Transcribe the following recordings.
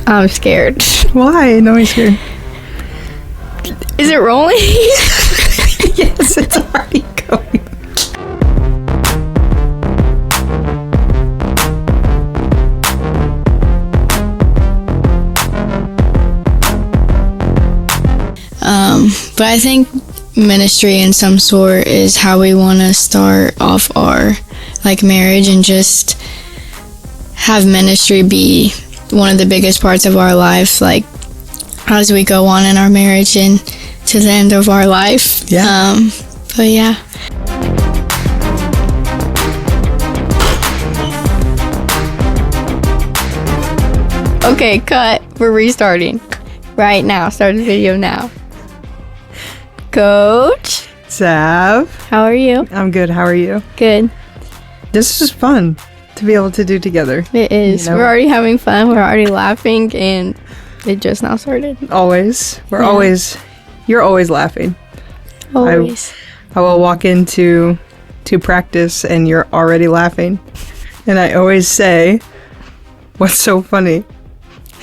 I'm scared. Why? No, he's scared. Is it rolling? Yes, it's already going. But I think ministry in some sort is how we want to start off our marriage, and just have ministry be one of the biggest parts of our life, as we go on in our marriage and to the end of our life. Yeah. But yeah. Okay, cut. We're restarting right now. Start the video now. Coach Sav. How are you? I'm good. How are you? Good. This is fun to be able to do together. It is. We're already having fun. We're already laughing, and it just now started. Always. You're always laughing. Always. I will walk into practice and you're already laughing. And I always say, what's so funny?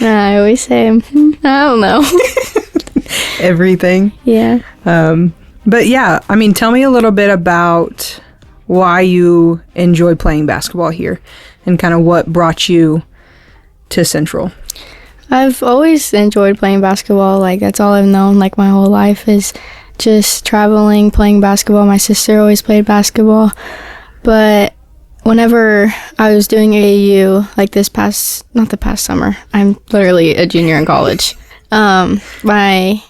I always say, I don't know. Everything. Yeah. But yeah, tell me a little bit about why you enjoy playing basketball here and kind of what brought you to Central. I've always enjoyed playing basketball. That's all I've known, my whole life, is just traveling, playing basketball. My sister always played basketball. But whenever I was doing AAU, not the past summer, I'm literally a junior in college. My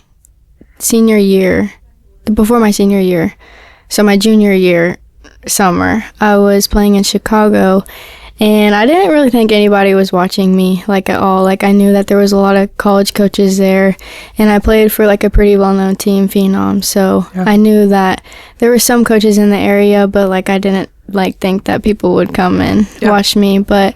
senior year, before my senior year, so my junior year summer, I was playing in Chicago, and I didn't really think anybody was watching me at all. I knew that there was a lot of college coaches there, and I played for a pretty well-known team, Phenom, so yeah. I knew that there were some coaches in the area, but I didn't think that people would come and watch me. But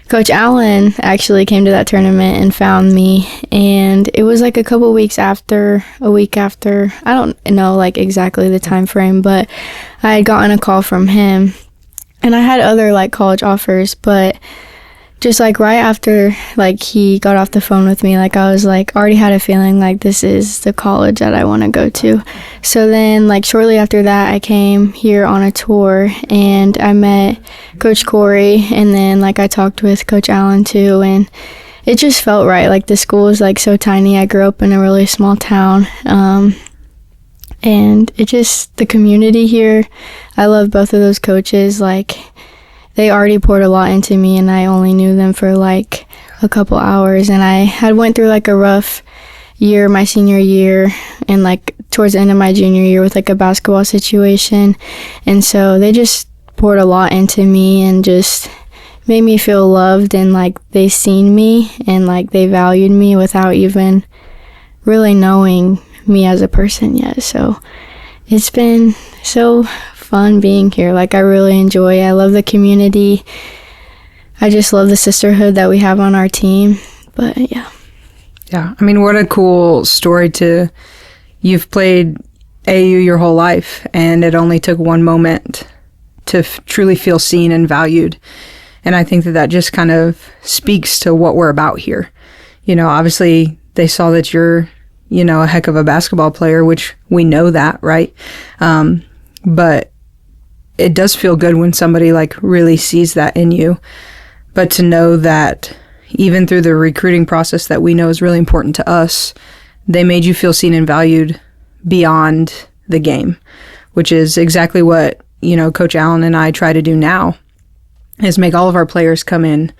Coach Allen actually came to that tournament and found me, and it was a week after, I don't know exactly the time frame, but I had gotten a call from him, and I had other college offers, but just right after he got off the phone with me, I was already had a feeling this is the college that I want to go to. So then shortly after that, I came here on a tour, and I met Coach Corey, and then I talked with Coach Allen too, and it just felt right. The school is so tiny. I grew up in a really small town, and it just, the community here, I love both of those coaches. They already poured a lot into me, and I only knew them for a couple hours, and I had went through a rough year my senior year, and towards the end of my junior year with a basketball situation, and so they just poured a lot into me and just made me feel loved, and they seen me, and they valued me without even really knowing me as a person yet. So it's been so fun being here. I really enjoy. I love the community. I just love the sisterhood that we have on our team. But yeah. Yeah. What a cool story you've played AU your whole life, and it only took one moment to truly feel seen and valued. And I think that just kind of speaks to what we're about here. Obviously they saw that you're, a heck of a basketball player, which we know that, right? But it does feel good when somebody really sees that in you. But to know that even through the recruiting process that we know is really important to us, they made you feel seen and valued beyond the game, which is exactly what, Coach Allen and I try to do now, is make all of our players come in,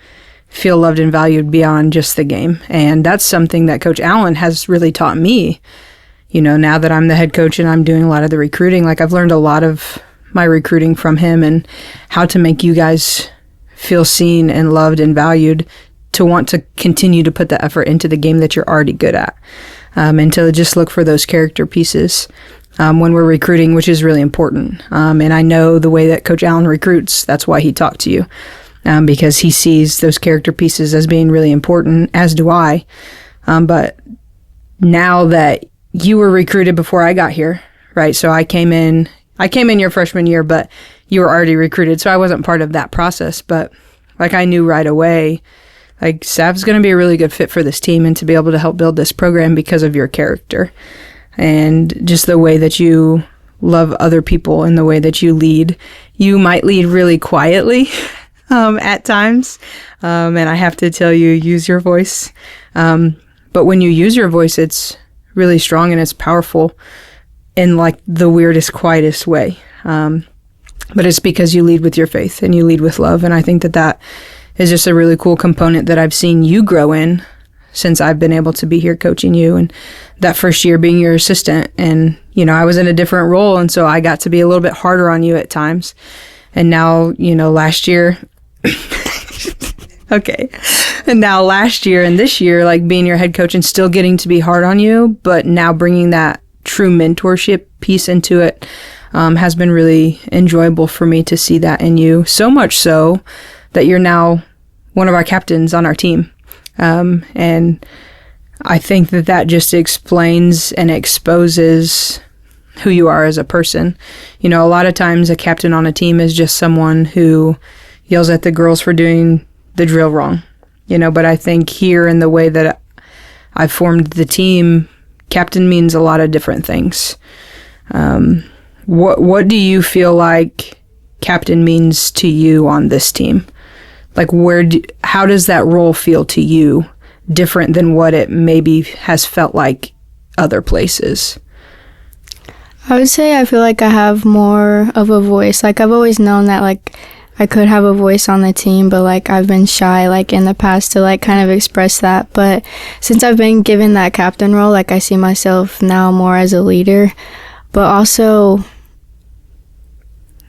feel loved and valued beyond just the game. And that's something that Coach Allen has really taught me. Now that I'm the head coach and I'm doing a lot of the recruiting, I've learned a lot of my recruiting from him, and how to make you guys feel seen and loved and valued, to want to continue to put the effort into the game that you're already good at, and to just look for those character pieces when we're recruiting, which is really important. And I know the way that Coach Allen recruits, that's why he talked to you, because he sees those character pieces as being really important, as do I. But now that you were recruited before I got here, right? So I came in your freshman year, but you were already recruited, so I wasn't part of that process. But I knew right away, like, Sav's going to be a really good fit for this team and to be able to help build this program because of your character and just the way that you love other people and the way that you lead. You might lead really quietly at times, and I have to tell you, use your voice. But when you use your voice, it's really strong and it's powerful in like the weirdest, quietest way. But it's because you lead with your faith and you lead with love. And I think that that is just a really cool component that I've seen you grow in since I've been able to be here coaching you, and that first year being your assistant. And, you know, I was in a different role, and so I got to be a little bit harder on you at times. And now, you know, last year, okay. And now last year and this year, like being your head coach and still getting to be hard on you, but now bringing that true mentorship piece into it has been really enjoyable for me to see that in you. So much so that you're now one of our captains on our team. And I think that that just explains and exposes who you are as a person. You know, a lot of times a captain on a team is just someone who yells at the girls for doing the drill wrong, you know, but I think here in the way that I've formed the team, captain means a lot of different things. What do you feel like captain means to you on this team? Like, how does that role feel to you different than what it maybe has felt like other places? I would say I feel like I have more of a voice. Like, I've always known that, like, I could have a voice on the team, but, like, I've been shy, like, in the past to, like, kind of express that. But since I've been given that captain role, like, I see myself now more as a leader. But also,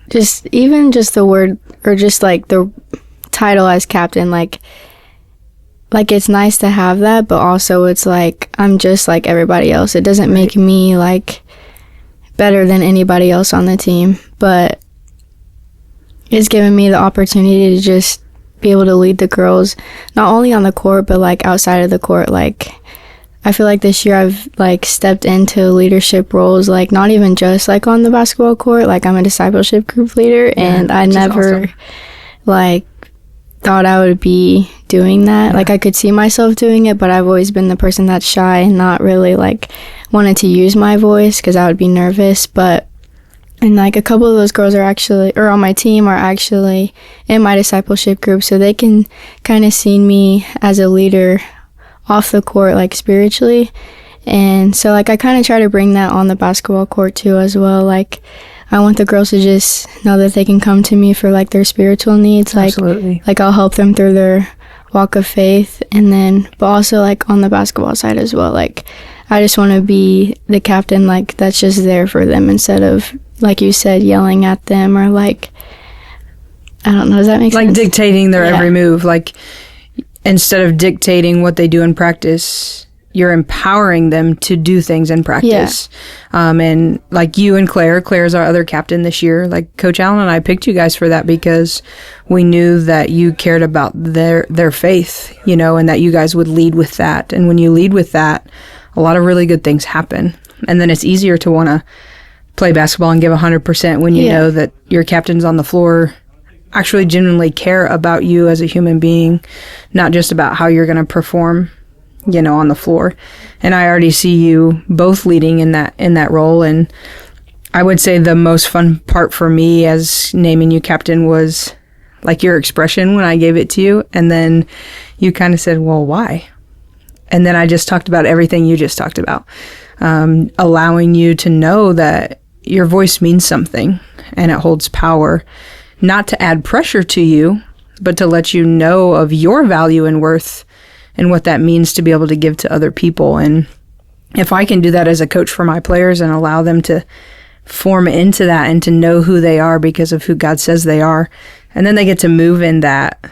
just the word, or just, like, the title as captain, like it's nice to have that, but also it's like I'm just like everybody else. It doesn't make me like better than anybody else on the team, but it's given me the opportunity to just be able to lead the girls, not only on the court but like outside of the court. Like, I feel like this year I've like stepped into leadership roles, like not even just like on the basketball court. Like, I'm a discipleship group leader, and I never awesome. Like thought I would be doing that. Yeah. Like, I could see myself doing it, but I've always been the person that's shy and not really like wanted to use my voice because I would be nervous. But and like a couple of those girls are on my team are actually in my discipleship group, so they can kind of see me as a leader off the court, like spiritually. And so like I kind of try to bring that on the basketball court too as well. Like, I want the girls to just know that they can come to me for like their spiritual needs. Like, absolutely. Like, I'll help them through their walk of faith, and then but also like on the basketball side as well. Like, I just want to be the captain, like, that's just there for them instead of, like you said, yelling at them or like, I don't know, does that make sense? Like dictating their every move. Like, instead of dictating what they do in practice, you're empowering them to do things in practice. Yeah. And like you and Claire's our other captain this year. Like, Coach Allen and I picked you guys for that because we knew that you cared about their faith, you know, and that you guys would lead with that. And when you lead with that, a lot of really good things happen. And then it's easier to want to play basketball and give 100% when you know that your captains on the floor actually genuinely care about you as a human being, not just about how you're going to perform, you know, on the floor. And I already see you both leading in that role. And I would say the most fun part for me as naming you captain was like your expression when I gave it to you. And then you kind of said, well, why? And then I just talked about everything you just talked about, allowing you to know that your voice means something and it holds power, not to add pressure to you, but to let you know of your value and worth and what that means to be able to give to other people. And if I can do that as a coach for my players and allow them to form into that and to know who they are because of who God says they are, and then they get to move in that,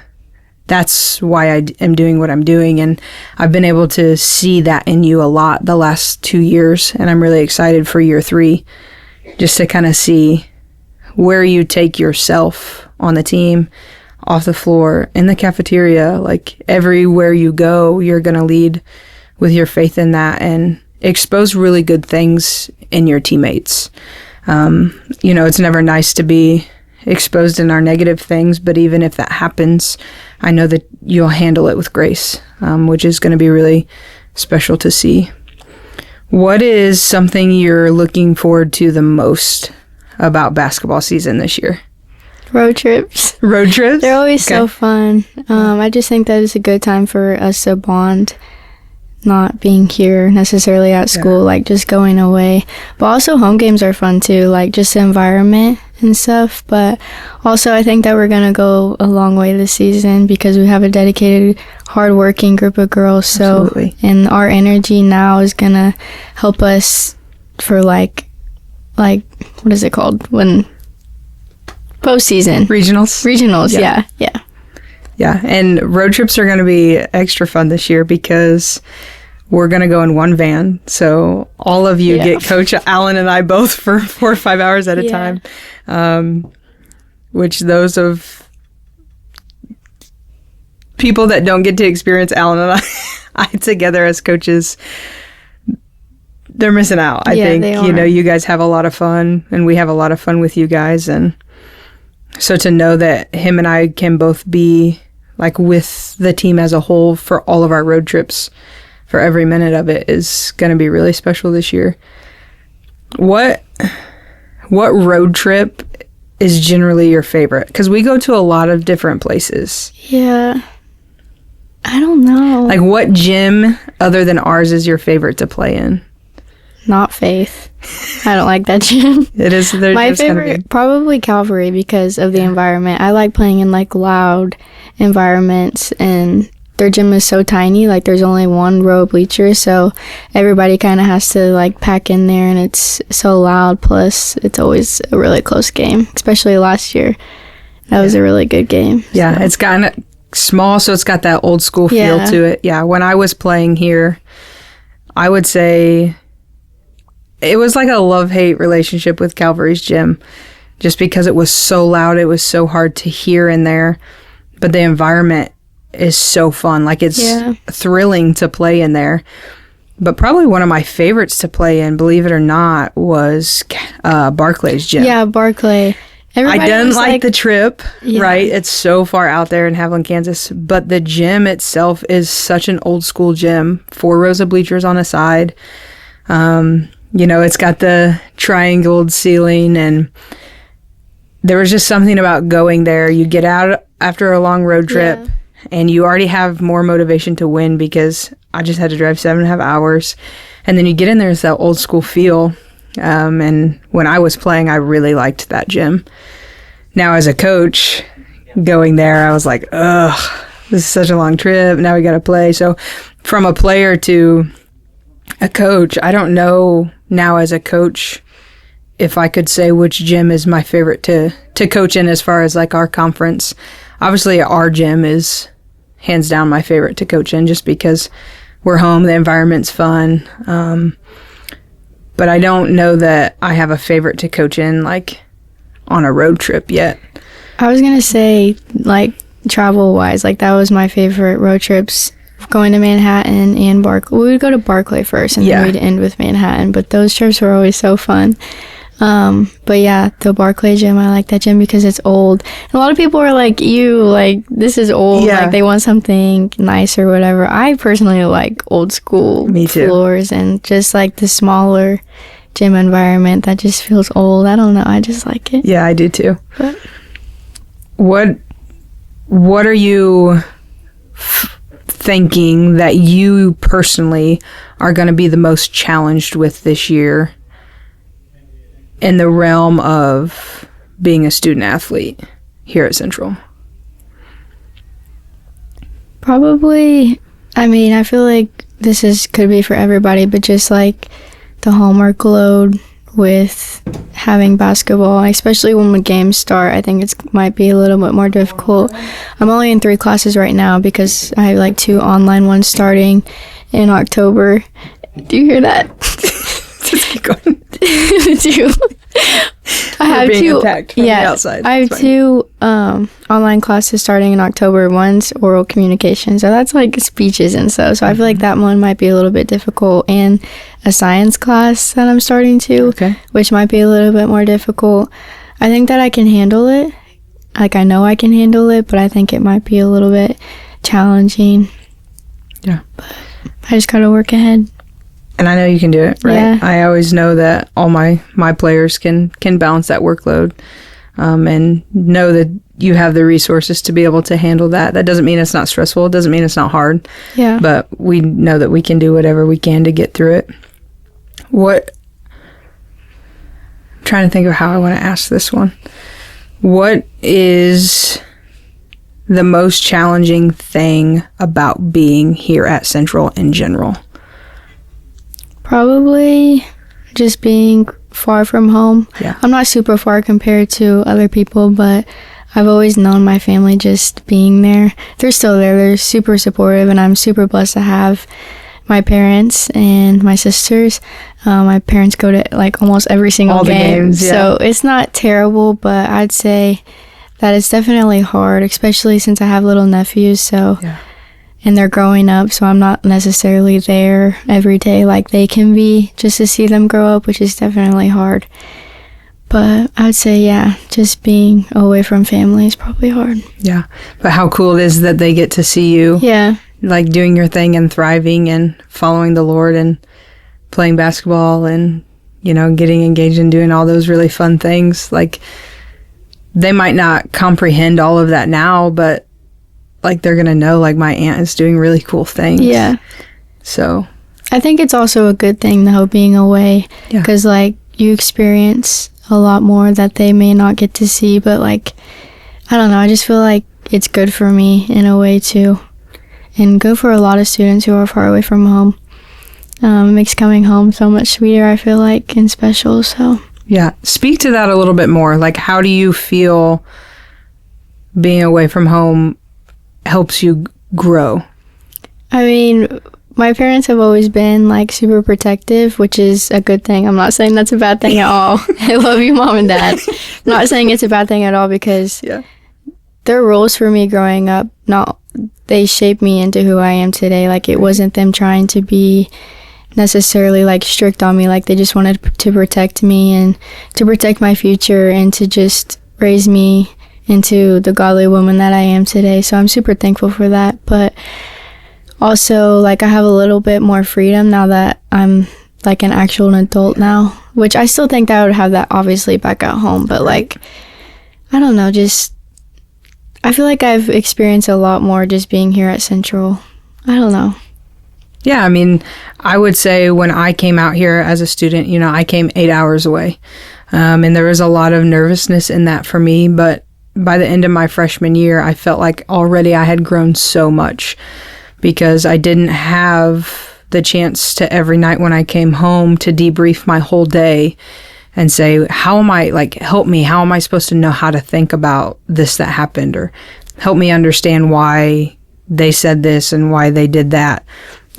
that's why I am doing what I'm doing. And I've been able to see that in you a lot the last 2 years, and I'm really excited for year 3, just to kind of see where you take yourself on the team, off the floor, in the cafeteria. Like, everywhere you go, you're going to lead with your faith in that and expose really good things in your teammates. You know, it's never nice to be exposed in our negative things, but even if that happens, I know that you'll handle it with grace, which is going to be really special to see. What is something you're looking forward to the most about basketball season this year? Road trips. Road trips? They're always so fun. I just think that it's a good time for us to bond, not being here necessarily at school, like just going away. But also home games are fun too, like just the environment and stuff. But also I think that we're going to go a long way this season because we have a dedicated, hardworking group of girls. So, Absolutely. And our energy now is going to help us for like, what is it called? When postseason. Regionals, yeah. Yeah, and road trips are going to be extra fun this year because we're going to go in one van. So all of you get Coach Allen and I both for 4 or 5 hours at a time, which those of people that don't get to experience Allen and I together as coaches, they're missing out. I think, you guys have a lot of fun and we have a lot of fun with you guys. And so to know that him and I can both be like with the team as a whole for all of our road trips for every minute of it is going to be really special this year. What road trip is generally your favorite? Because we go to a lot of different places. Yeah. I don't know. Like what gym other than ours is your favorite to play in? Not Faith. I don't like that gym. It is. My favorite, probably Calvary because of the environment. I like playing in like loud environments, and their gym is so tiny. Like there's only one row of bleachers, so everybody kind of has to like pack in there, and it's so loud. Plus, it's always a really close game, especially last year. That was a really good game. Yeah, so. It's kind of small, so it's got that old school feel to it. Yeah, when I was playing here, I would say it was like a love-hate relationship with Calvary's gym just because it was so loud. It was so hard to hear in there. But the environment is so fun. Like, it's thrilling to play in there. But probably one of my favorites to play in, believe it or not, was Barclay's gym. Yeah, Barclay. I didn't like the trip, right? It's so far out there in Haviland, Kansas. But the gym itself is such an old-school gym. 4 rows of bleachers on a side. It's got the triangled ceiling, and there was just something about going there. You get out after a long road trip, and you already have more motivation to win because I just had to drive 7.5 hours. And then you get in there, it's that old school feel. And when I was playing, I really liked that gym. Now, as a coach, going there, I was like, ugh, this is such a long trip. Now we got to play. So from a player to a coach, I don't know now as a coach if I could say which gym is my favorite to coach in as far as like our conference. Obviously, our gym is hands down my favorite to coach in just because we're home, the environment's fun. But I don't know that I have a favorite to coach in like on a road trip yet. I was going to say like travel-wise, like that was my favorite road trips. Going to Manhattan and Barclay. We would go to Barclay first, and then we'd end with Manhattan. But those trips were always so fun. But yeah, the Barclay gym, I like that gym because it's old. And a lot of people are like, this is old. Yeah. Like, they want something nice or whatever. I personally like old school floors and just like the smaller gym environment that just feels old. I don't know. I just like it. Yeah, I do too. But what are you thinking that you personally are going to be the most challenged with this year in the realm of being a student athlete here at Central? Probably, I feel like this could be for everybody, but just like the homework load with having basketball, especially when the games start. I think it might be a little bit more difficult. I'm only in 3 classes right now because I have like 2 online ones starting in October. Do you hear that? Just keep going. I have being 2 attacked from the outside. I have 2 online classes starting in October. One's oral communication, so that's like speeches and stuff. So I feel like that one might be a little bit difficult, and a science class that I'm starting to, which might be a little bit more difficult. I think that I can handle it. like I know I can handle it, but I think it might be a little bit challenging. Yeah. But I just got to work ahead. And I know you can do it, right? Yeah. I always know that all my players can balance that workload, and know that you have the resources to be able to handle that. That doesn't mean it's not stressful. It doesn't mean it's not hard. Yeah. But we know that we can do whatever we can to get through it. I'm trying to think of how I want to ask this one. What is the most challenging thing about being here at Central in general? Probably just being far from home. Yeah. I'm not super far compared to other people, but I've always known my family just being there. They're still there. They're super supportive, and I'm super blessed to have my parents and my sisters. My parents go to like almost every single all the game. games, yeah. So it's not terrible, but I'd say that it's definitely hard, especially since I have little nephews. So. Yeah. And they're growing up, so I'm not necessarily there every day like they can be, just to see them grow up, which is definitely hard. But I would say, yeah, just being away from family is probably hard. Yeah. But how cool it is that they get to see you, Yeah. like doing your thing and thriving and following the Lord and playing basketball and, you know, getting engaged and doing all those really fun things. Like, they might not comprehend all of that now, but like they're gonna know like my aunt is doing really cool things. Yeah. So I think it's also a good thing though, being away, because like you experience a lot more that they may not get to see. But like, I don't know, I just feel like it's good for me in a way too, and good for a lot of students who are far away from home. It makes coming home so much sweeter, I feel like, and special. So yeah, speak to that a little bit more. Like, how do you feel being away from home helps you grow? I mean, my parents have always been like super protective, which is a good thing. I'm not saying that's a bad thing at all. I love you, Mom and Dad. I'm not saying it's a bad thing at all, because their rules for me growing up, they shaped me into who I am today. Like, it wasn't them trying to be necessarily like strict on me. Like, they just wanted to protect me and to protect my future and to just raise me into the godly woman that I am today. So I'm super thankful for that. But also, like, I have a little bit more freedom now that I'm like an actual adult now, which I still think that I would have that obviously back at home. But like, I don't know, just I feel like I've experienced a lot more just being here at Central. I don't know. Yeah, I mean, I would say when I came out here as a student, you know, I came 8 hours away. And there was a lot of nervousness in that for me, but by the end of my freshman year, I felt like already I had grown so much, because I didn't have the chance to every night when I came home to debrief my whole day and say, how am I, like, help me, how am I supposed to know how to think about this that happened, or help me understand why they said this and why they did that.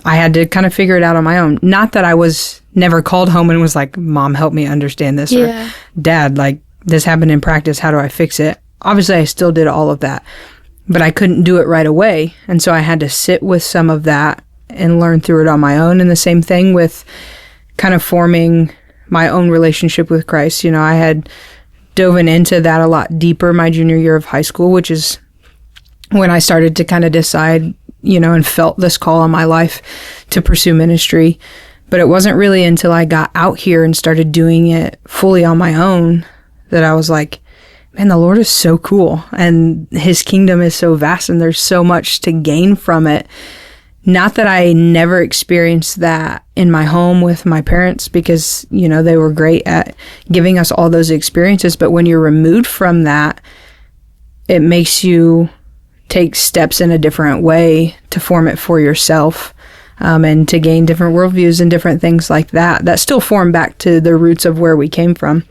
I had to kind of figure it out on my own. Not that I was never called home and was like, Mom, help me understand this, or Dad, like, this happened in practice, how do I fix it? Obviously, I still did all of that, but I couldn't do it right away. And so I had to sit with some of that and learn through it on my own. And the same thing with kind of forming my own relationship with Christ. You know, I had dove into that a lot deeper my junior year of high school, which is when I started to kind of decide, you know, and felt this call on my life to pursue ministry. But it wasn't really until I got out here and started doing it fully on my own that I was like, man, the Lord is so cool, and his kingdom is so vast, and there's so much to gain from it. Not that I never experienced that in my home with my parents, because, you know, they were great at giving us all those experiences. But when you're removed from that, it makes you take steps in a different way to form it for yourself, and to gain different worldviews and different things like that, that still form back to the roots of where we came from.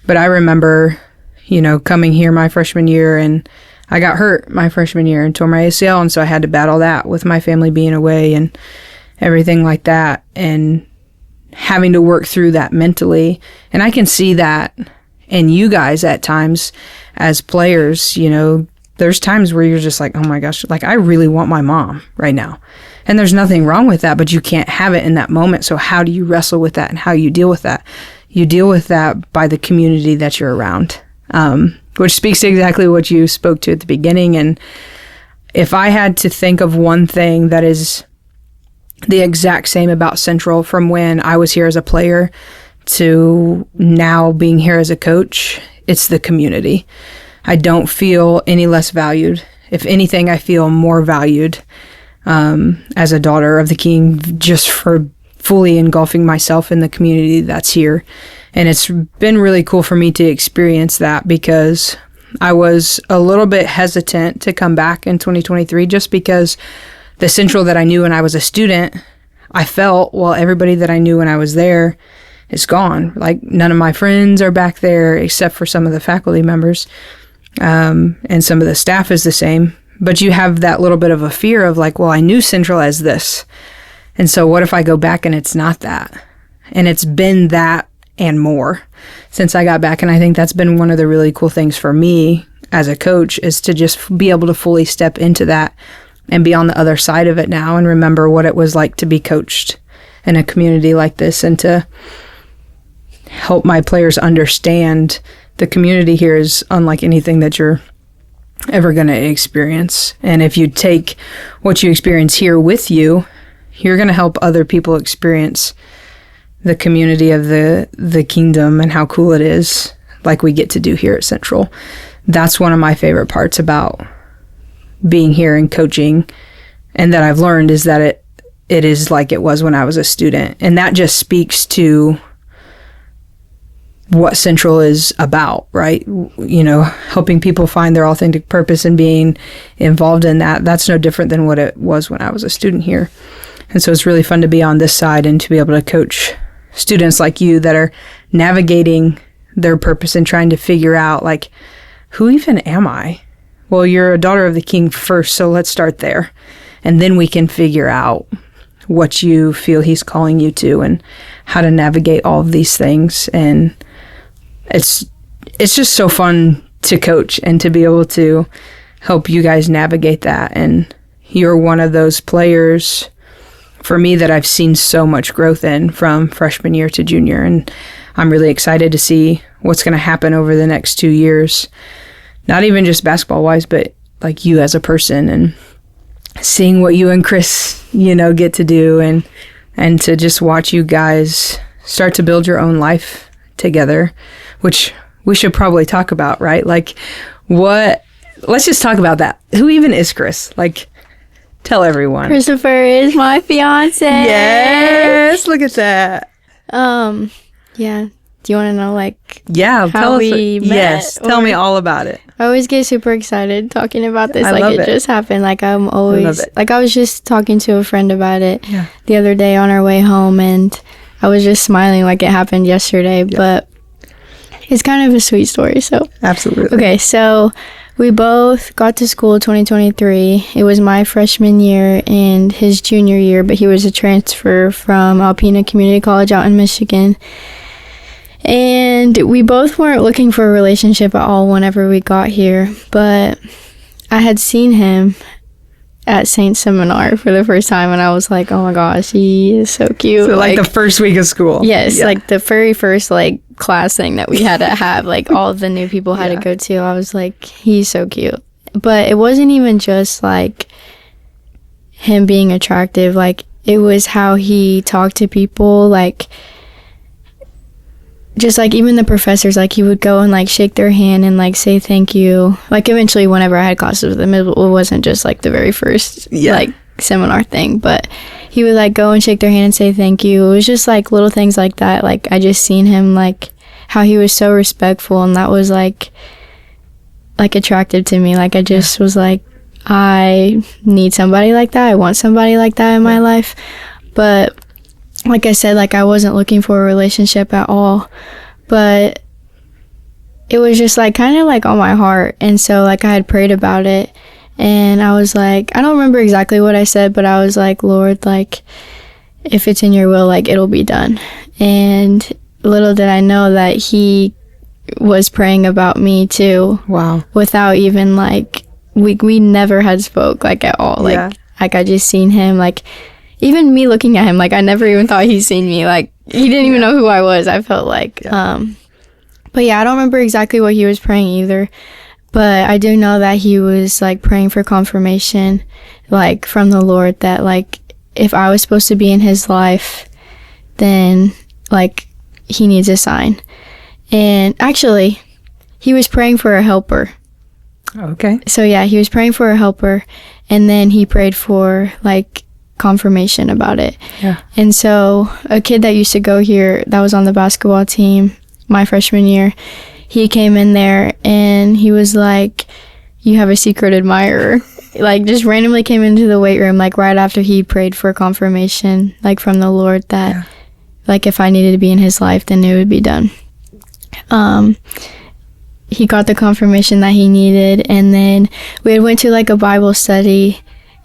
But I remember, you know, coming here my freshman year, and I got hurt my freshman year and tore my ACL. And so I had to battle that with my family being away and everything like that, and having to work through that mentally. And I can see that in you guys at times as players. You know, there's times where you're just like, oh my gosh, like, I really want my mom right now. And there's nothing wrong with that, but you can't have it in that moment. So how do you wrestle with that, and how you deal with that? You deal with that by the community that you're around. which speaks to exactly what you spoke to at the beginning. And if I had to think of one thing that is the exact same about Central from when I was here as a player to now being here as a coach, it's the community. I don't feel any less valued. If anything, I feel more valued as a daughter of the King, just for fully engulfing myself in the community that's here. And it's been really cool for me to experience that, because I was a little bit hesitant to come back in 2023 just because the Central that I knew when I was a student, I felt, well, everybody that I knew when I was there is gone. Like, none of my friends are back there except for some of the faculty members, and some of the staff is the same. But you have that little bit of a fear of like, well, I knew Central as this. And so what if I go back and it's not that? And it's been that and more since I got back. And I think that's been one of the really cool things for me as a coach, is to just be able to fully step into that and be on the other side of it now and remember what it was like to be coached in a community like this, and to help my players understand the community here is unlike anything that you're ever going to experience. And if you take what you experience here with you, you're going to help other people experience the community of the kingdom and how cool it is, like we get to do here at Central. That's one of my favorite parts about being here and coaching, and that I've learned, is that it is like it was when I was a student. And that just speaks to what Central is about, right? You know, helping people find their authentic purpose and being involved in that. That's no different than what it was when I was a student here. And so it's really fun to be on this side and to be able to coach students like you that are navigating their purpose and trying to figure out, like, who even am I? Well, you're a daughter of the King first, so let's start there. And then we can figure out what you feel he's calling you to and how to navigate all of these things. And it's just so fun to coach and to be able to help you guys navigate that. And you're one of those players for me that I've seen so much growth in from freshman year to junior. And I'm really excited to see what's going to happen over the next 2 years. Not even just basketball wise, but like you as a person, and seeing what you and Chris, you know, get to do, and to just watch you guys start to build your own life together, which we should probably talk about, right? Like, let's just talk about that. Who even is Chris? Like, tell everyone. Christopher is my fiance. Yes, look at that. Yeah. Do you want to know, like, yeah, how we met? Yes, tell me all about it. I always get super excited talking about this. I like, love it just happened. Like, I'm always, like, I was just talking to a friend about it the other day on our way home, and I was just smiling like it happened yesterday, but it's kind of a sweet story, so. Absolutely. Okay, so we both got to school 2023. It was my freshman year and his junior year, but he was a transfer from Alpena Community College out in Michigan. And we both weren't looking for a relationship at all whenever we got here, but I had seen him at Saint Seminar for the first time, and I was like, oh my gosh, he is so cute. So like the first week of school. Yes, like the very first like class thing that we had to have, like all of the new people had to go to. I was like, he's so cute. But it wasn't even just like him being attractive, like it was how he talked to people, like just like even the professors, like he would go and like shake their hand and like say thank you. Like eventually whenever I had classes with him, it wasn't just like the very first like seminar thing, but he would like go and shake their hand and say thank you. It was just like little things like that. Like I just seen him, like how he was so respectful, and that was like attractive to me. Like I just was like, I need somebody like that. I want somebody like that in my life. But like I said, like I wasn't looking for a relationship at all, but it was just like kind of like on my heart. And so like I had prayed about it, and I was like, I don't remember exactly what I said, but I was like, Lord, like if it's in your will, like it'll be done. And little did I know that he was praying about me too. Wow. Without even like we never had spoke like at all. Like like I just seen him, like even me looking at him, like I never even thought he'd seen me. Like he didn't even know who I was. I felt like But yeah, I don't remember exactly what he was praying either. But I do know that he was like praying for confirmation, like from the Lord, that like if I was supposed to be in his life, then like he needs a sign. And actually, he was praying for a helper. Okay. So yeah, he was praying for a helper, and then he prayed for like confirmation about it. Yeah. And so a kid that used to go here that was on the basketball team my freshman year, he came in there and he was like, "You have a secret admirer." Like just randomly came into the weight room like right after he prayed for confirmation like from the Lord that like if I needed to be in his life, then it would be done. He got the confirmation that he needed, and then we had went to like a Bible study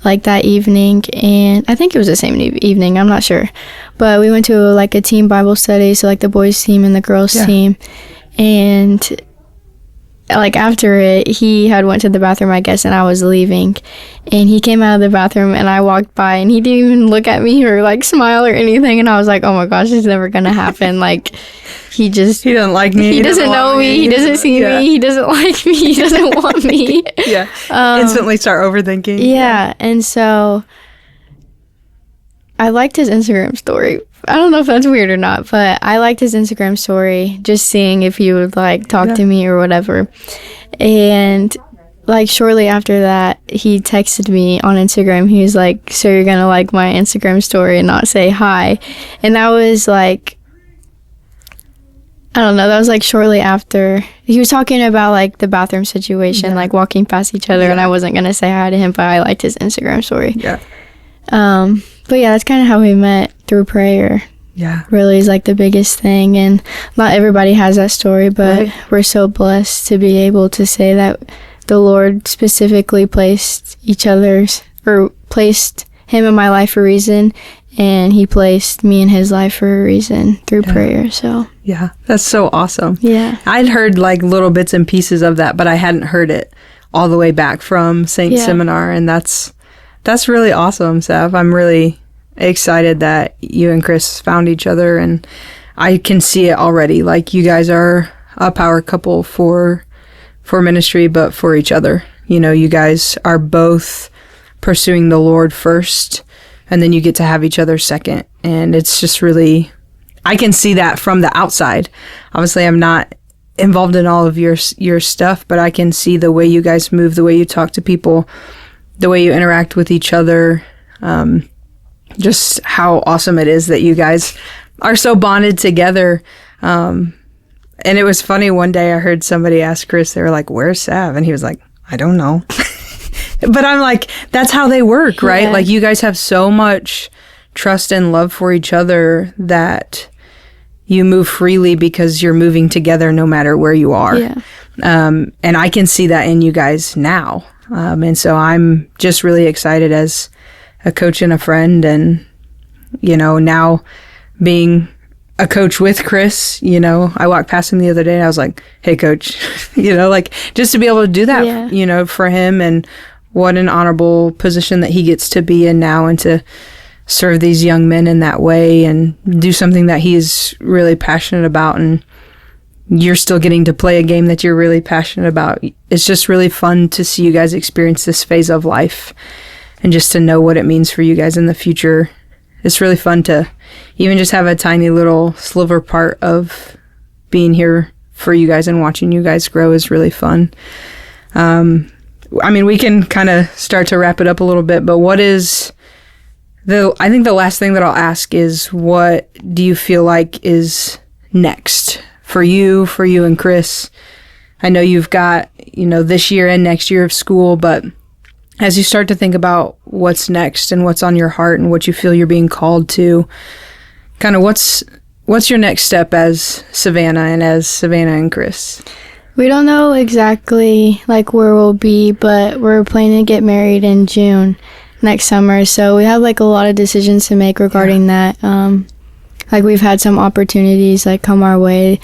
like that evening, and I think it was the same evening, I'm not sure, but we went to like a team Bible study, so like the boys team and the girls team, and like after it, he had went to the bathroom, I guess, and I was leaving, and he came out of the bathroom and I walked by and he didn't even look at me or like smile or anything, and I was like, oh my gosh, it's never gonna happen. Like he doesn't like me. He doesn't know me. He doesn't see me. He doesn't like me. He doesn't want me. Instantly start overthinking. Yeah. And so I liked his Instagram story. I don't know if that's weird or not, but I liked his Instagram story, just seeing if he would like talk to me or whatever. And like shortly after that, he texted me on Instagram. He was like, "So you're gonna like my Instagram story and not say hi?" And that was like, I don't know, that was like shortly after. He was talking about like the bathroom situation, like walking past each other, and I wasn't gonna say hi to him, but I liked his Instagram story. But yeah, that's kind of how we met, through prayer. Really is like the biggest thing, and not everybody has that story, but we're so blessed to be able to say that the Lord specifically placed placed him in my life for a reason, and he placed me in his life for a reason through prayer. So yeah, that's so awesome. Yeah, I'd heard like little bits and pieces of that, but I hadn't heard it all the way back from Saint Seminar, and that's really awesome, Sav. I'm really excited that you and Chris found each other, and I can see it already. Like you guys are a power couple for ministry, but for each other. You know, you guys are both pursuing the Lord first, and then you get to have each other second. And it's just really, I can see that from the outside. Obviously, I'm not involved in all of your stuff, but I can see the way you guys move, the way you talk to people, the way you interact with each other, just how awesome it is that you guys are so bonded together. And it was funny, one day I heard somebody ask Chris, they were like, "Where's Sav?" And he was like, "I don't know." But I'm like, that's how they work, right? Yeah. Like you guys have so much trust and love for each other that you move freely because you're moving together no matter where you are. Yeah. And I can see that in you guys now. And so I'm just really excited as a coach and a friend, and, you know, now being a coach with Chris, you know, I walked past him the other day and I was like, "Hey, coach," you know, like just to be able to do that, you know, for him, and what an honorable position that he gets to be in now, and to serve these young men in that way and do something that he is really passionate about. And you're still getting to play a game that you're really passionate about. It's just really fun to see you guys experience this phase of life, and just to know what it means for you guys in the future. It's really fun to even just have a tiny little sliver part of being here for you guys, and watching you guys grow is really fun. I mean, we can kind of start to wrap it up a little bit, but I think the last thing that I'll ask is, what do you feel like is next for you and Chris? I know you've got, you know, this year and next year of school, but as you start to think about what's next and what's on your heart and what you feel you're being called to, kind of what's your next step as Savannah and Chris? We don't know exactly like where we'll be, but we're planning to get married in June next summer. So we have like a lot of decisions to make regarding that. Like we've had some opportunities like come our way.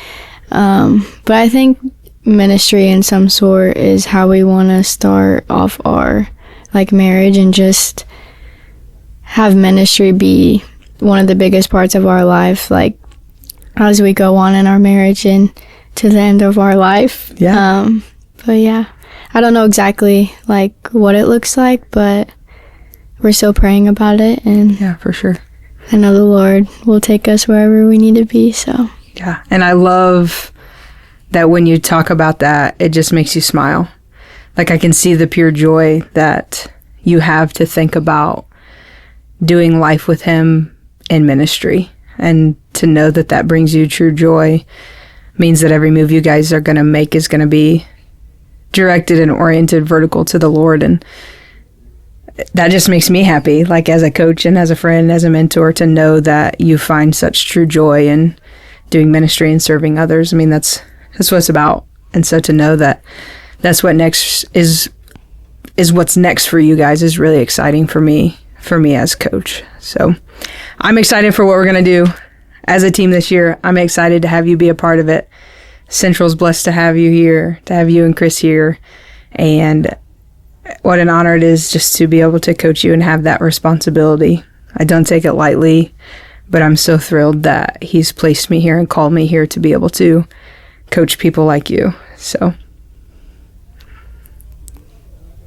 But I think ministry in some sort is how we want to start off our like marriage, and just have ministry be one of the biggest parts of our life, like as we go on in our marriage, and to the end of our life. Yeah. But yeah, I don't know exactly like what it looks like, but we're still praying about it, and Yeah, for sure. I know the Lord will take us wherever we need to be. So Yeah. And I love that when you talk about that, it just makes you smile. Like I can see the pure joy that you have to think about doing life with him in ministry, and to know that that brings you true joy means that every move you guys are going to make is going to be directed and oriented vertical to the Lord. And that just makes me happy, like as a coach and as a friend, as a mentor, to know that you find such true joy in doing ministry and serving others. I mean, that's what it's about. And so to know that that's what next is what's next for you guys is really exciting for me as coach. So I'm excited for what we're going to do as a team this year. I'm excited to have you be a part of it. Central's blessed to have you here, to have you and Chris here. And what an honor it is just to be able to coach you and have that responsibility. I don't take it lightly, but I'm so thrilled that he's placed me here and called me here to be able to coach people like you. So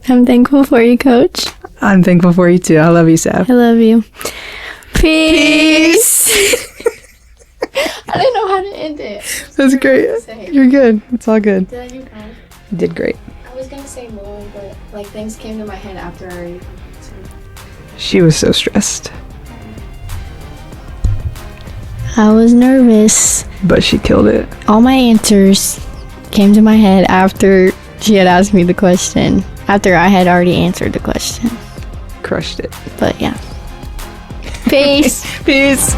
I'm thankful for you, Coach. I'm thankful for you too. I love you, Sav. I love you. Peace. I didn't know how to end it. That's great. You're good. It's all good. Did I do fine? You did great. I was gonna say more, but like things came to my head after I already. She was so stressed, I was nervous. but she killed it. All my answers came to my head after she had asked me the question. After I had already answered the question. Crushed it. But yeah. Peace. Peace.